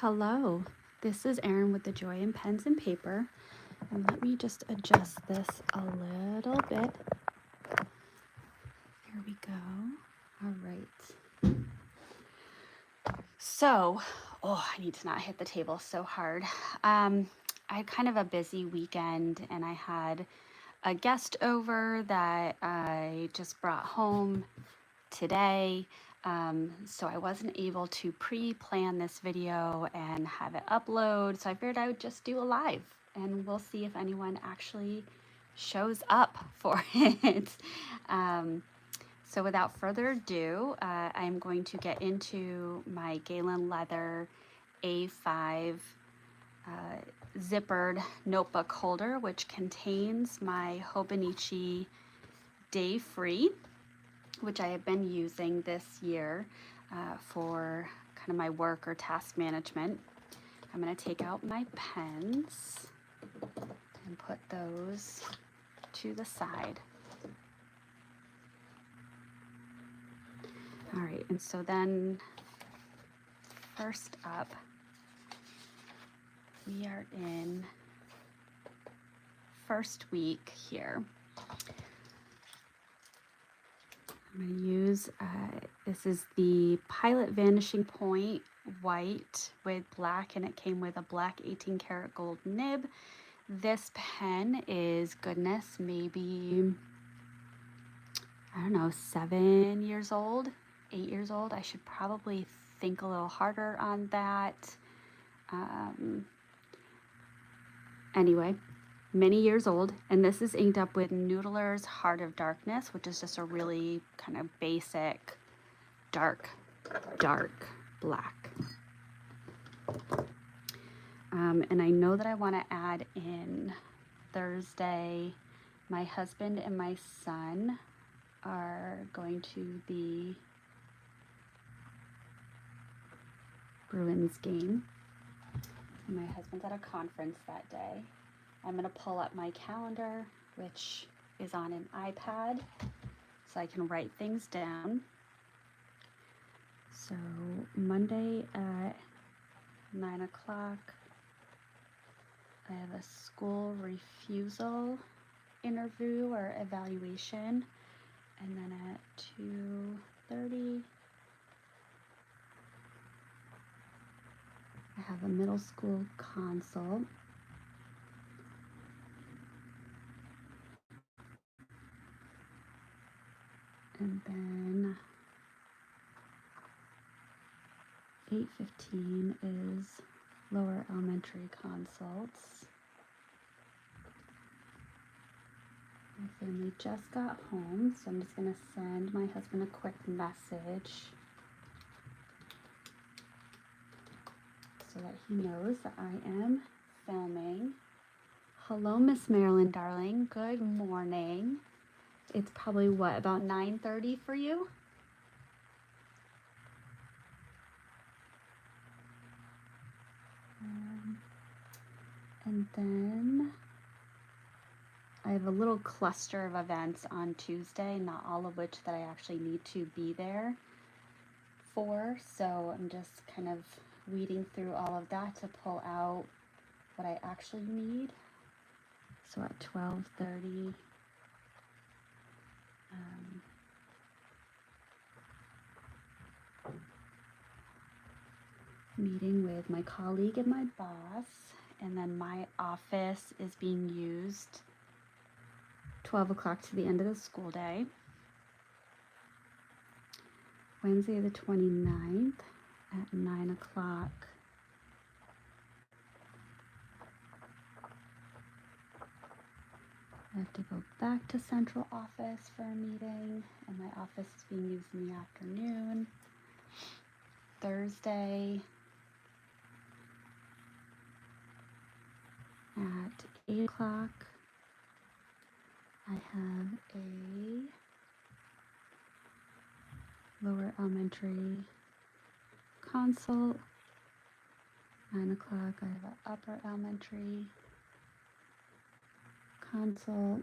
Hello, this is Erin with the Joy in Pens and Paper, and let me just adjust this a little bit. There we go. All right. So, I need to not hit the table so hard. I had kind of a busy weekend, and I had a guest over that I just brought home today. So I wasn't able to pre-plan this video and have it upload. So I figured I would just do a live and we'll see if anyone actually shows up for it. So without further ado, I'm going to get into my Galen Leather A5 zippered notebook holder, which contains my Hobonichi Day Free, which I have been using this year for kind of my work or task management. I'm going to take out my pens and put those to the side. All right, and so then first up, we are in first week here. I'm going to use, this is the Pilot Vanishing Point white with black, and it came with a black 18 karat gold nib. This pen is, goodness, maybe, I don't know, 7 years old, 8 years old. I should probably think a little harder on that. Anyway, many years old, and this is inked up with Noodler's Heart of Darkness, which is just a really kind of basic dark black. And I know that I want to add in Thursday, my husband and my son are going to the Bruins game. My husband's at a conference that day. I'm going to pull up my calendar, which is on an iPad, so I can write things down. So Monday at 9 o'clock, I have a school refusal interview or evaluation, and then at 2:30, I have a middle school consult. And then 8:15 is lower elementary consults. My family just got home, so I'm just going to send my husband a quick message so that he knows that I am filming. Hello, Miss Marilyn, darling. Good morning. It's probably what, about 9:30 for you? And then I have a little cluster of events on Tuesday, not all of which that I actually need to be there for. So I'm just kind of weeding through all of that to pull out what I actually need. So at 12:30, meeting with my colleague and my boss, and then my office is being used 12 o'clock to the end of the school day. Wednesday the 29th at 9 o'clock. I have to go back to central office for a meeting, and my office is being used in the afternoon. Thursday at 8 o'clock, I have a lower elementary consult. 9 o'clock, I have an upper elementary consult.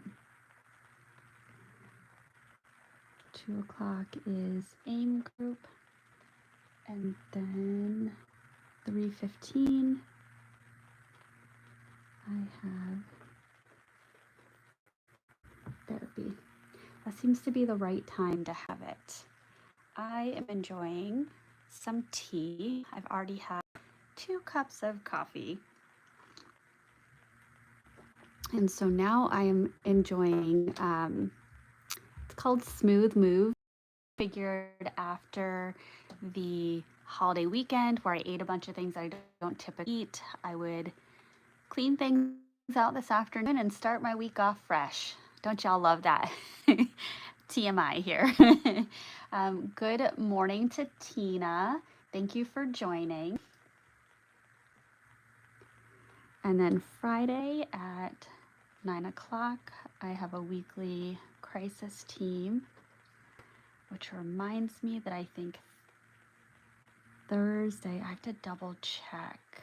2 o'clock is AIM group. And then 3:15, I have therapy. That seems to be the right time to have it. I am enjoying some tea. I've already had 2 cups of coffee. And so now I am enjoying, it's called Smooth Move. Figured after the holiday weekend where I ate a bunch of things that I don't typically eat, I would clean things out this afternoon and start my week off fresh. Don't y'all love that? TMI here. Good morning to Tina. Thank you for joining. And then Friday at 9 o'clock, I have a weekly crisis team, which reminds me that I think Thursday, I have to double check,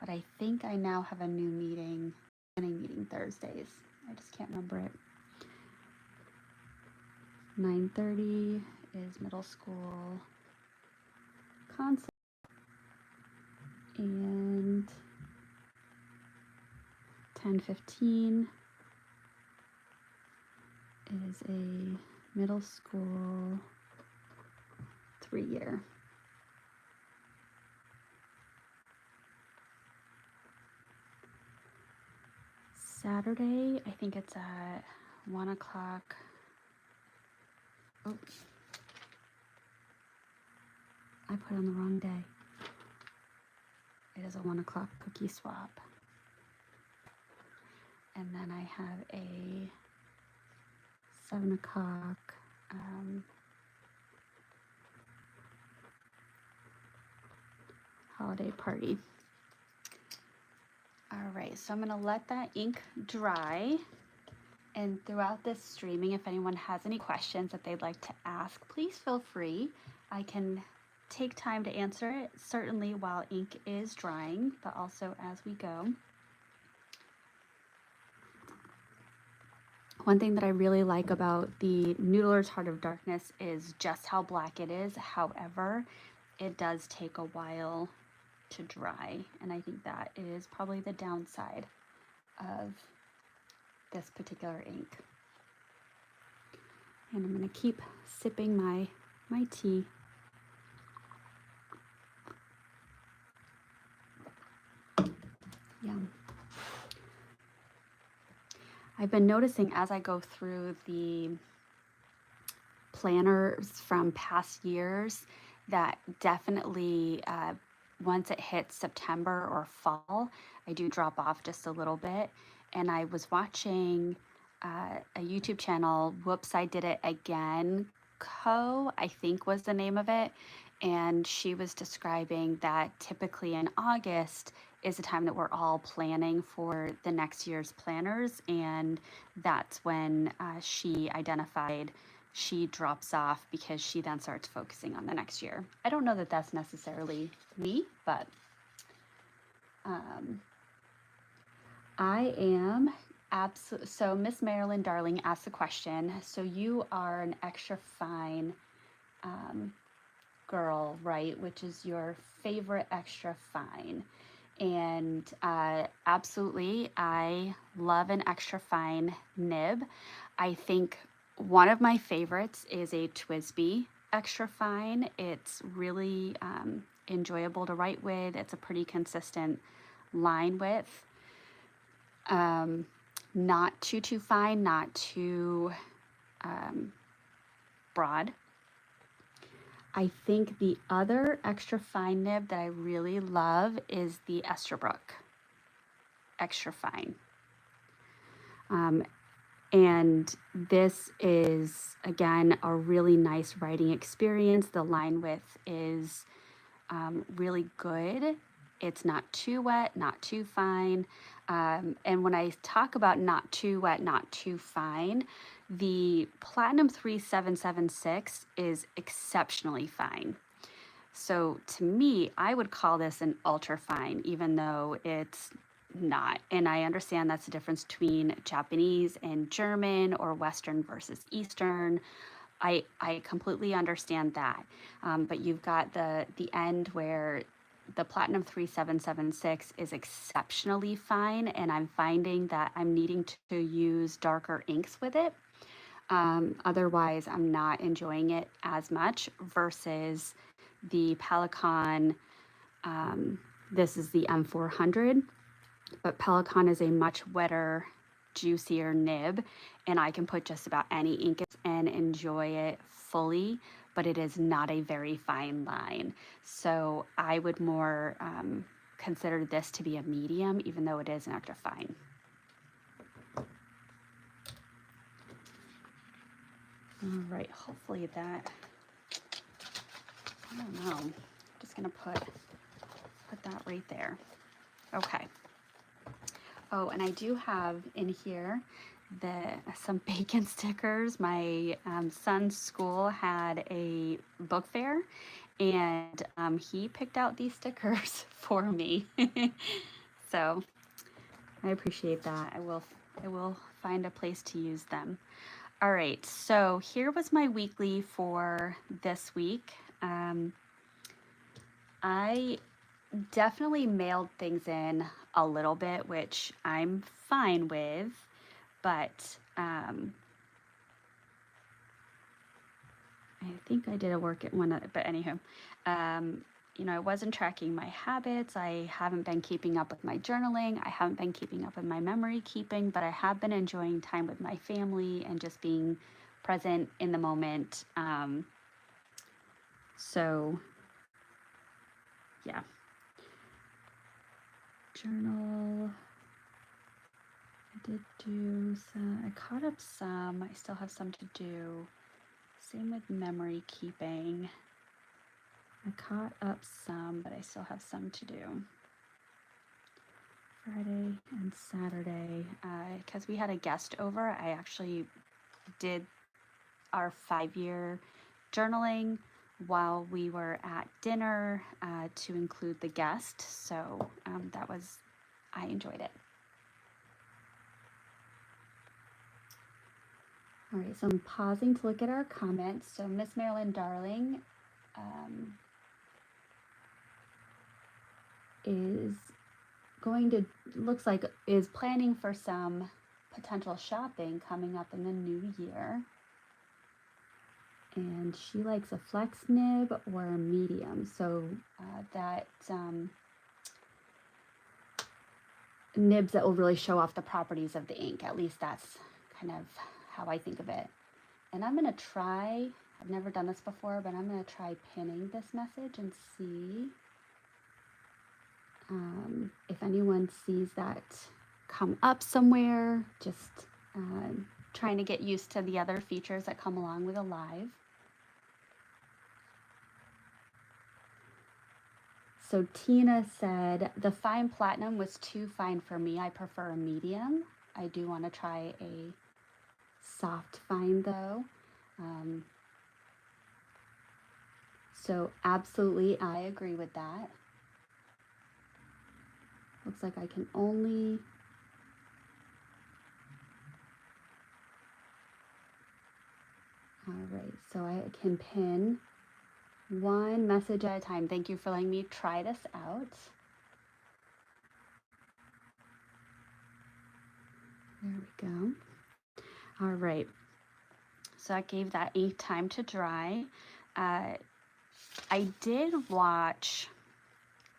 but I think I now have a new meeting Thursdays. I just can't remember it. 9:30 is middle school concept, and 10:15 is a middle school 3-year. Saturday, I think it's at 1 o'clock. Oops. I put on the wrong day. It is a 1 o'clock cookie swap. And then I have a 7 o'clock holiday party. All right, so I'm gonna let that ink dry. And throughout this streaming, if anyone has any questions that they'd like to ask, please feel free. I can take time to answer it, certainly while ink is drying, but also as we go. One thing that I really like about the Noodler's Heart of Darkness is just how black it is. However, it does take a while to dry, and I think that is probably the downside of this particular ink. And I'm going to keep sipping my tea. Yum. I've been noticing as I go through the planners from past years that definitely once it hits September or fall, I do drop off just a little bit. And I was watching a YouTube channel, Whoops, I Did It Again I think was the name of it. And she was describing that typically in August is the time that we're all planning for the next year's planners. And that's when she identified she drops off because she then starts focusing on the next year. I don't know that that's necessarily me, but I am absolutely. So Miss Marilyn Darling asked the question. So you are an extra fine girl, right? Which is your favorite extra fine? And absolutely, I love an extra fine nib. I think one of my favorites is a TWSBI extra fine. It's really enjoyable to write with. It's a pretty consistent line width. Not too fine, not too broad. I think the other extra fine nib that I really love is the Esterbrook extra fine. And this is, again, a really nice writing experience. The line width is really good. It's not too wet, not too fine. And when I talk about not too wet, not too fine, the Platinum 3776 is exceptionally fine. So to me, I would call this an ultra fine, even though it's not. And I understand that's the difference between Japanese and German, or Western versus Eastern. I completely understand that. But you've got the end where the Platinum 3776 is exceptionally fine, and I'm finding that I'm needing to use darker inks with it. Otherwise, I'm not enjoying it as much versus the Pelikan. This is the M400, but Pelikan is a much wetter, juicier nib, and I can put just about any ink and enjoy it fully, but it is not a very fine line. So I would more consider this to be a medium, even though it is an extra fine. All right, hopefully that, I don't know, I'm just gonna put that right there. Okay. Oh, and I do have in here some bacon stickers. My son's school had a book fair, and he picked out these stickers for me. So I appreciate that. I will find a place to use them. All right, so here was my weekly for this week. I definitely mailed things in a little bit, which I'm fine with, but I think I did a work at one, but anywho, you know, I wasn't tracking my habits. I haven't been keeping up with my journaling. I haven't been keeping up with my memory keeping, but I have been enjoying time with my family and just being present in the moment. So yeah. Journal. I did do some, I caught up some. I still have some to do. Same with memory keeping. I caught up some, but I still have some to do. Friday and Saturday, because we had a guest over, I actually did our 5-year journaling while we were at dinner to include the guest. So I enjoyed it. All right, so I'm pausing to look at our comments. So Miss Marilyn Darling is planning for some potential shopping coming up in the new year. And she likes a flex nib or a medium. So nibs that will really show off the properties of the ink. At least that's kind of how I think of it. And I'm gonna try, I've never done this before, but I'm gonna try pinning this message and see if anyone sees that come up somewhere. Just trying to get used to the other features that come along with a live. So Tina said, the fine platinum was too fine for me. I prefer a medium. I do want to try a soft fine though. So absolutely, I agree with that. Looks like I can only all right, so I can pin one message at a time. Thank you for letting me try this out. There we go. All right. So I gave that ink time to dry. I did watch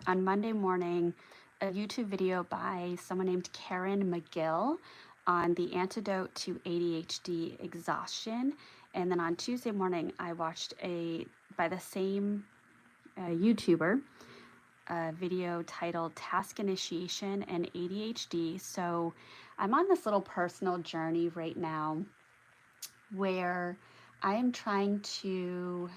on Monday morning a YouTube video by someone named Karen McGill on the antidote to ADHD exhaustion. And then on Tuesday morning, I watched by the same YouTuber, a video titled Task Initiation and ADHD. So I'm on this little personal journey right now where I am trying to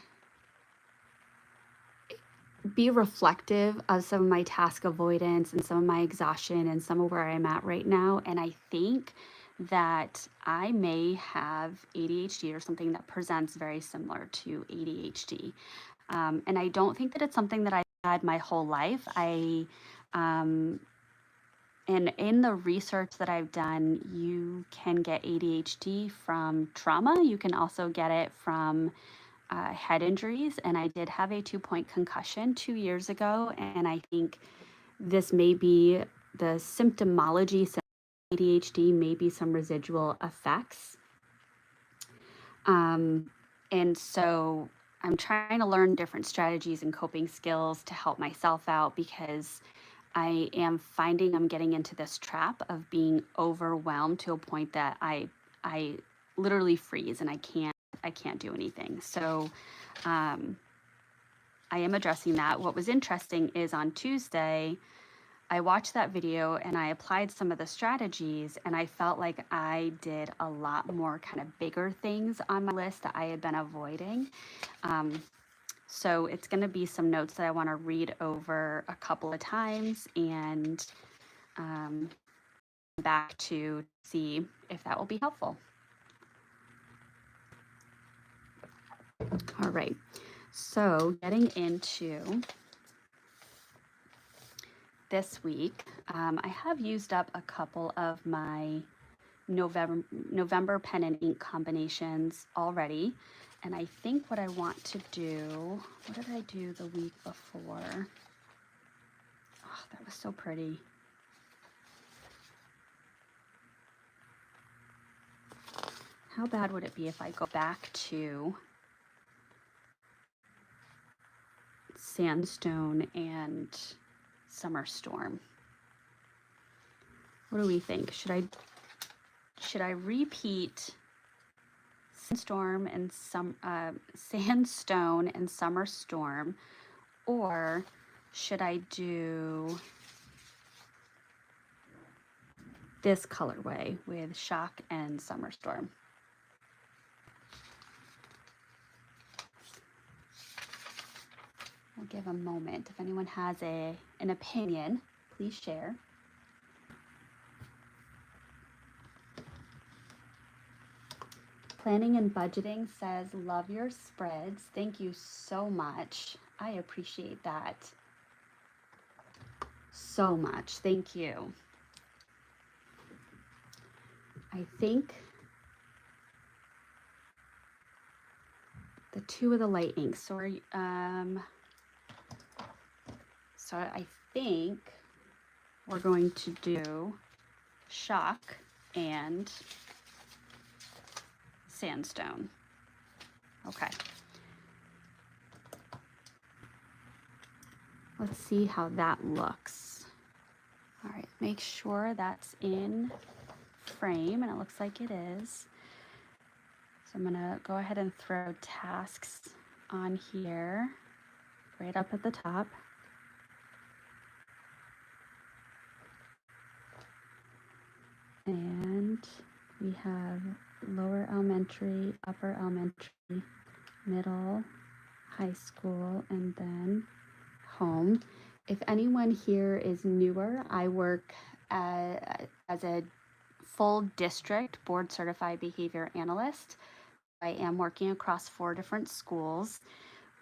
be reflective of some of my task avoidance and some of my exhaustion and some of where I'm at right now. And I think that I may have ADHD or something that presents very similar to ADHD. And I don't think that it's something that I've had my whole life. And in the research that I've done, you can get ADHD from trauma. You can also get it from head injuries, and I did have a 2-point concussion 2 years ago. And I think this may be the symptomology, so ADHD, may be some residual effects. And so I'm trying to learn different strategies and coping skills to help myself out, because I am finding I'm getting into this trap of being overwhelmed to a point that I literally freeze and I can't do anything. So um, I am addressing that. What was interesting is on Tuesday, I watched that video and I applied some of the strategies, and I felt like I did a lot more kind of bigger things on my list that I had been avoiding. Um, so it's going to be some notes that I want to read over a couple of times and um, back to see if that will be helpful. All right. So getting into this week, I have used up a couple of my November pen and ink combinations already. And I think what I want to do, what did I do the week before? Oh, that was so pretty. How bad would it be if I go back to Sandstone and Summer Storm? What do we think? Should I repeat Sandstone and Sandstone and Summer Storm, or should I do this colorway with Shock and Summer Storm? I'll give a moment. If anyone has an opinion, please share. Planning and Budgeting says, love your spreads. Thank you so much. I appreciate that so much. Thank you. I think the two of the light inks. So I think we're going to do Shock and Sandstone. Okay. Let's see how that looks. All right, make sure that's in frame, and it looks like it is. So I'm gonna go ahead and throw tasks on here, right up at the top. And we have lower elementary, upper elementary, middle, high school, and then home. If anyone here is newer, I work as a full district board certified behavior analyst. I am working across 4 different schools,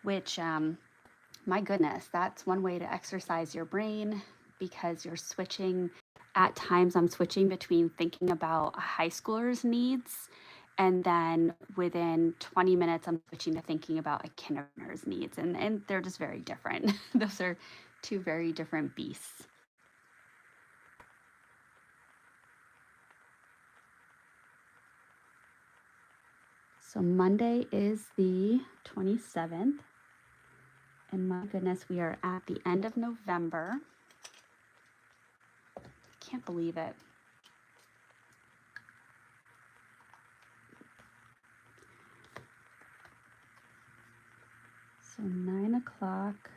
which, my goodness, that's one way to exercise your brain, because you're switching. At times, I'm switching between thinking about a high schooler's needs, and then within 20 minutes, I'm switching to thinking about a kindergartner's needs, and they're just very different. Those are 2 very different beasts. So Monday is the 27th, and my goodness, we are at the end of November. Can't believe it. So 9 o'clock.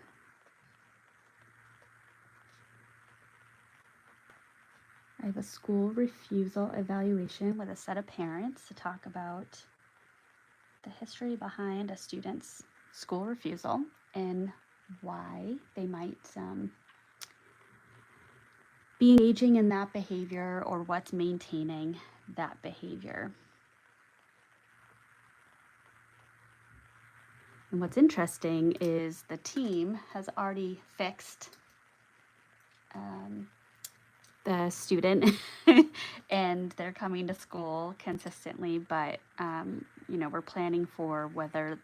I have a school refusal evaluation with a set of parents to talk about the history behind a student's school refusal and why they might be engaging in that behavior, or what's maintaining that behavior. And what's interesting is the team has already fixed the student and they're coming to school consistently, but we're planning for whether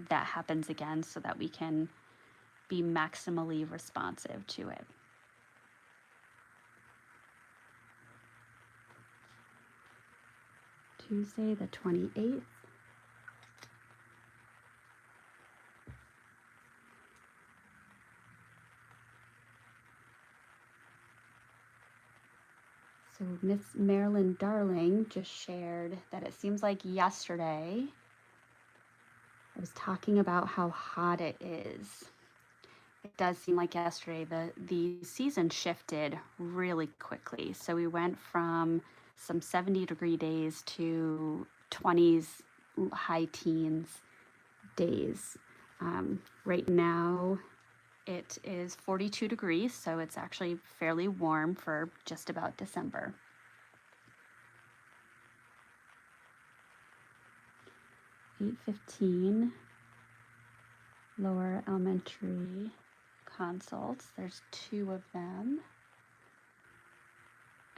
that happens again so that we can be maximally responsive to it. Tuesday the 28th. So Miss Marilyn Darling just shared that it seems like yesterday I was talking about how hot it is. It does seem like yesterday the season shifted really quickly. So we went from some 70-degree days to 20s, high teens days. Right now it is 42 degrees, so it's actually fairly warm for just about December. $8:15 lower elementary consults. There's 2 of them.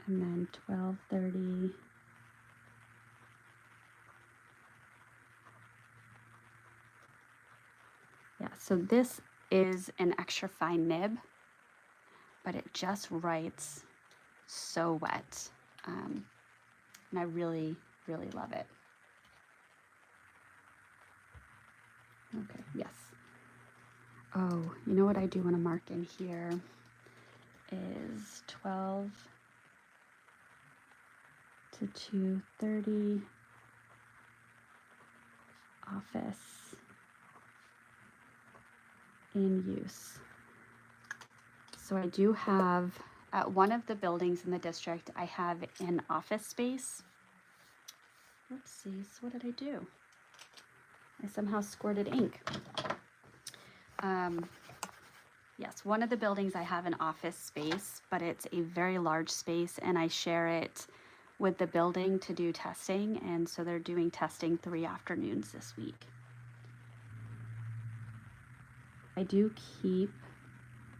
And then 12:30 yeah, so this is an extra fine nib, but it just writes so wet. And I really, really love it. Okay, yes. Oh, you know what I do want to mark in here is 12 to 2:30 office in use. So I do have, at one of the buildings in the district, I have an office space. Oopsies, what did I do? I somehow squirted ink. Yes, one of the buildings I have an office space, but it's a very large space and I share it with the building to do testing. And so they're doing testing 3 afternoons this week. I do keep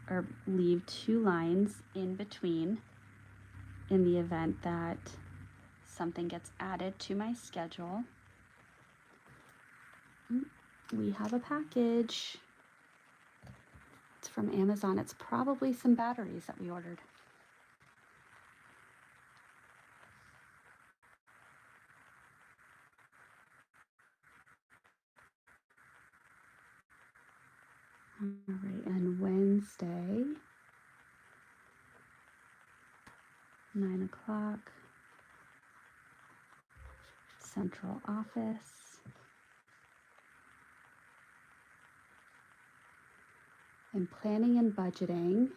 or leave 2 lines in between in the event that something gets added to my schedule. We have a package. It's from Amazon. It's probably some batteries that we ordered. All right, and Wednesday, 9 o'clock, central office. And planning and budgeting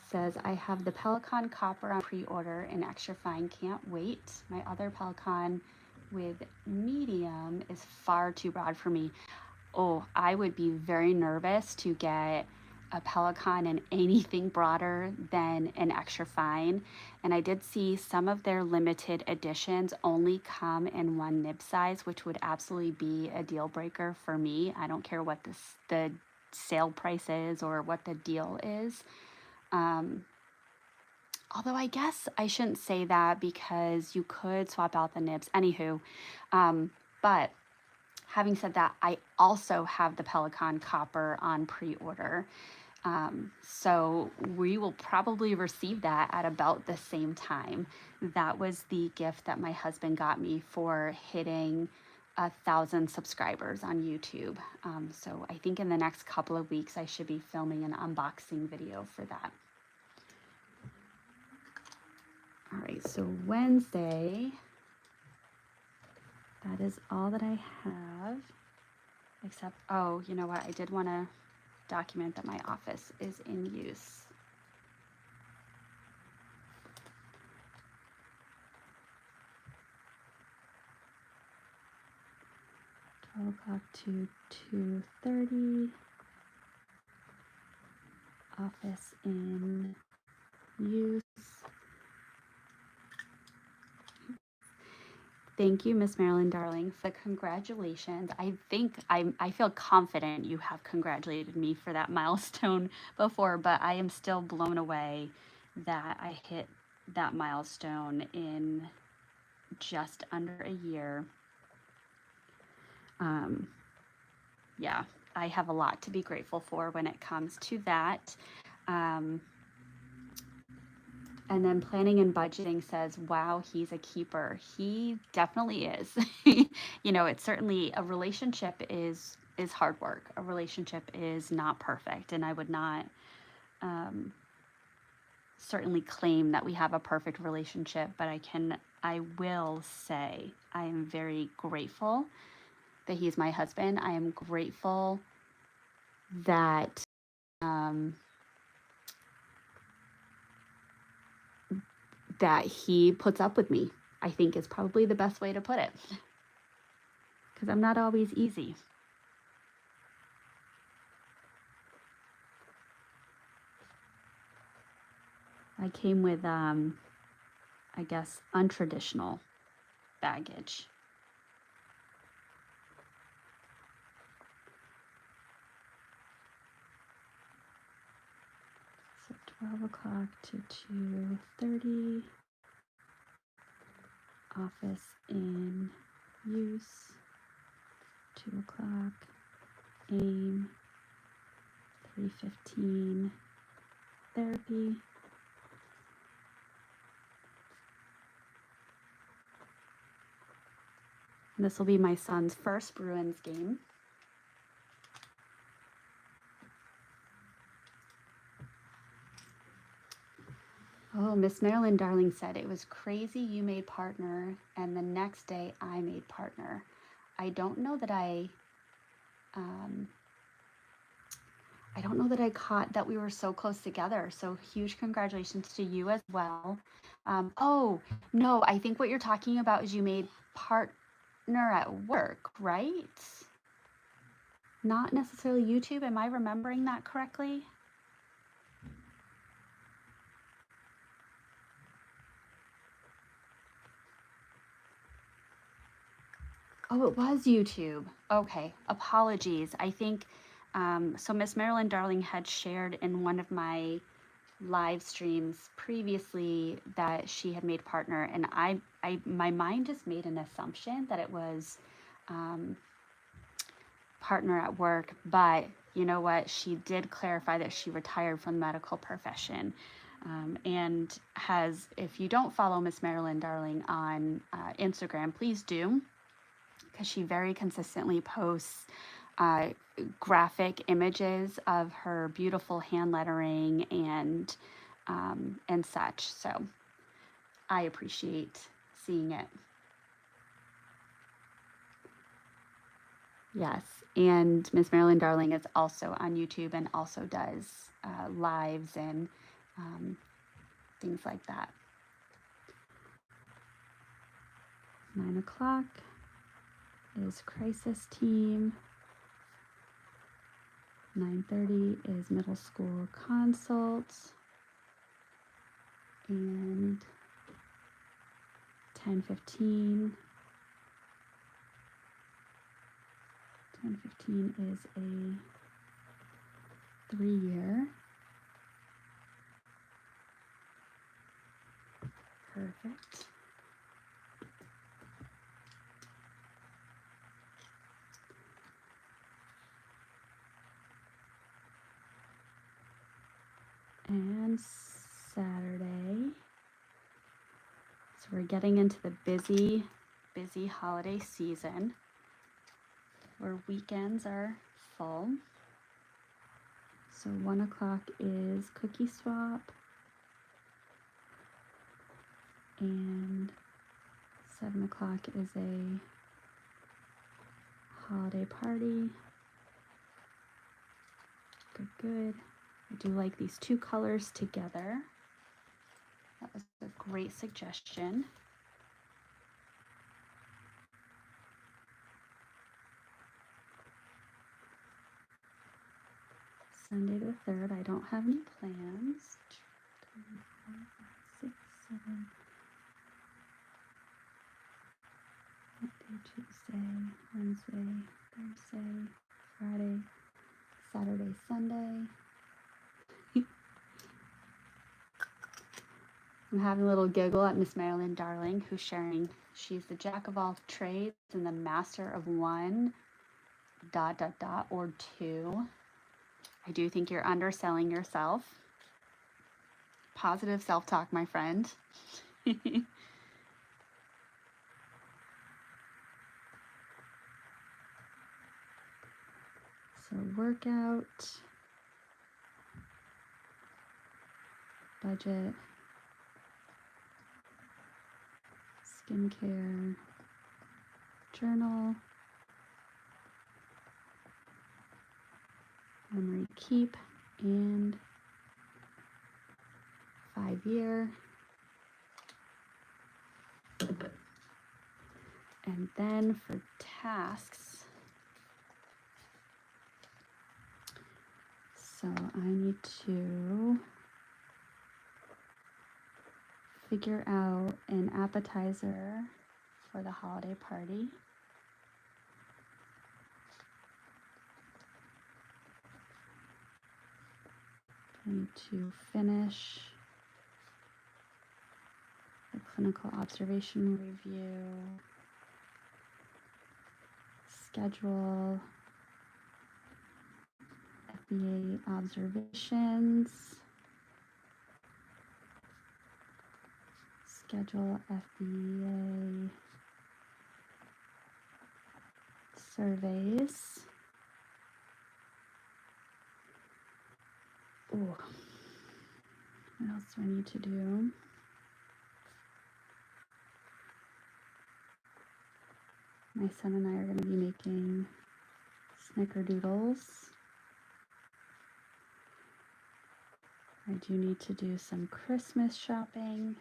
says, I have the Peloton Copper on pre-order and extra fine, can't wait. My other Peloton with medium is far too broad for me. Oh, I would be very nervous to get a Peloton in anything broader than an extra fine. And I did see some of their limited editions only come in 1 nib size, which would absolutely be a deal breaker for me. I don't care what the sale price is or what the deal is. Although I guess I shouldn't say that because you could swap out the nibs. Anywho, but having said that, I also have the Peloton Copper on pre-order. So we will probably receive that at about the same time. That was the gift that my husband got me for hitting 1,000 subscribers on YouTube. So I think in the next couple of weeks, I should be filming an unboxing video for that. All right, so Wednesday, that is all that I have, except, oh, you know what? I did want to document that my office is in use. O'clock to 2:30, office in use. Thank you, Miss Marilyn Darling, for the congratulations. I think I feel confident you have congratulated me for that milestone before, but I am still blown away that I hit that milestone in just under a year. yeah, I have a lot to be grateful for when it comes to that. Um, and then planning and budgeting says, wow, he's a keeper. He definitely is. It's certainly a relationship is hard work. A relationship is not perfect, and I would not um, certainly claim that we have a perfect relationship, but I will say I am very grateful that he's my husband. I am grateful that um, that he puts up with me. I think is probably the best way to put it, because I'm not always easy. I came with, I guess, untraditional baggage. So 12 o'clock to 2:30. Office in use. 2 o'clock. AIM. 3:15. Therapy. And this will be my son's first Bruins game. Oh, Miss Marilyn Darling said, it was crazy you made partner, and the next day I made partner. I don't know that I caught that we were so close together. So huge congratulations to you as well. Oh, no, I think what you're talking about is you made partner at work, right? Not necessarily YouTube. Am I remembering that correctly? Oh, it was YouTube. Okay, apologies. I think so. Miss Marilyn Darling had shared in one of my live streams previously that she had made partner, and my mind just made an assumption that it was partner at work. But you know what? She did clarify that she retired from the medical profession. And has, if you don't follow Miss Marilyn Darling on Instagram, please do, because she very consistently posts graphic images of her beautiful hand lettering and such. So I appreciate seeing it. Yes, and Miss Marilyn Darling is also on YouTube and also does lives and things like that. 9 o'clock is crisis team. 9:30 is middle school consults. And 10:15 is a 3-year. Perfect. And Saturday. So we're getting into the busy holiday season where weekends are full. So 1 o'clock is cookie swap. And 7 o'clock is a holiday party. Good. I do like these two colors together. That was a great suggestion. Sunday the 3rd, I don't have any plans. 2, 3, 4, 5, 6, 7. Monday, Tuesday, Wednesday, Thursday, Friday, Saturday, Sunday. I'm having a little giggle at Miss Marilyn Darling, who's sharing she's the jack of all trades and the master of one. or two. I do think you're underselling yourself. Positive self-talk, my friend. So workout, budget, skincare, journal, memory keep, and 5-year. And then for tasks, so I need to figure out an appetizer for the holiday party. I need to finish the clinical observation review, schedule FDA observations, schedule FDA surveys. Ooh, what else do I need to do? My son and I are going to be making snickerdoodles. I do need to do some Christmas shopping.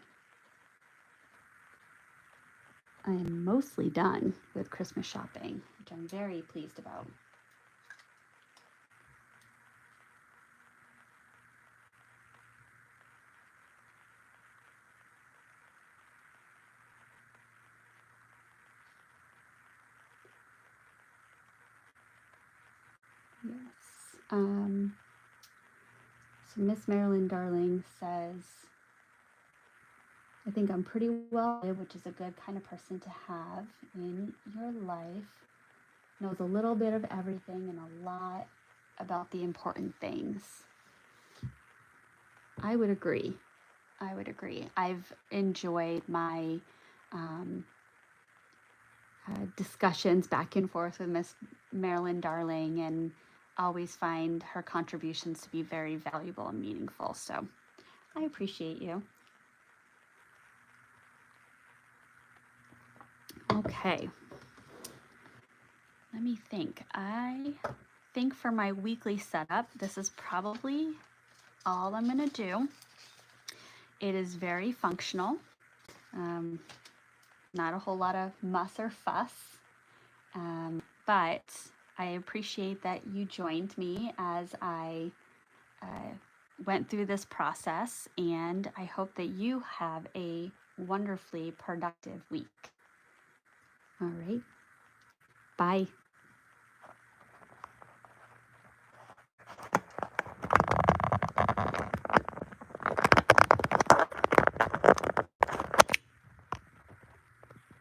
I am mostly done with Christmas shopping, which I'm very pleased about. Yes. So Miss Marilyn Darling says, I think I'm pretty well, which is a good kind of person to have in your life. Knows a little bit of everything and a lot about the important things. I would agree. I've enjoyed my discussions back and forth with Miss Marilyn Darling and always find her contributions to be very valuable and meaningful. So I appreciate you. Okay. Let me think. I think for my weekly setup, this is probably all I'm going to do. It is very functional. Not a whole lot of muss or fuss. But I appreciate that you joined me as I went through this process, and I hope that you have a wonderfully productive week. All right. Bye.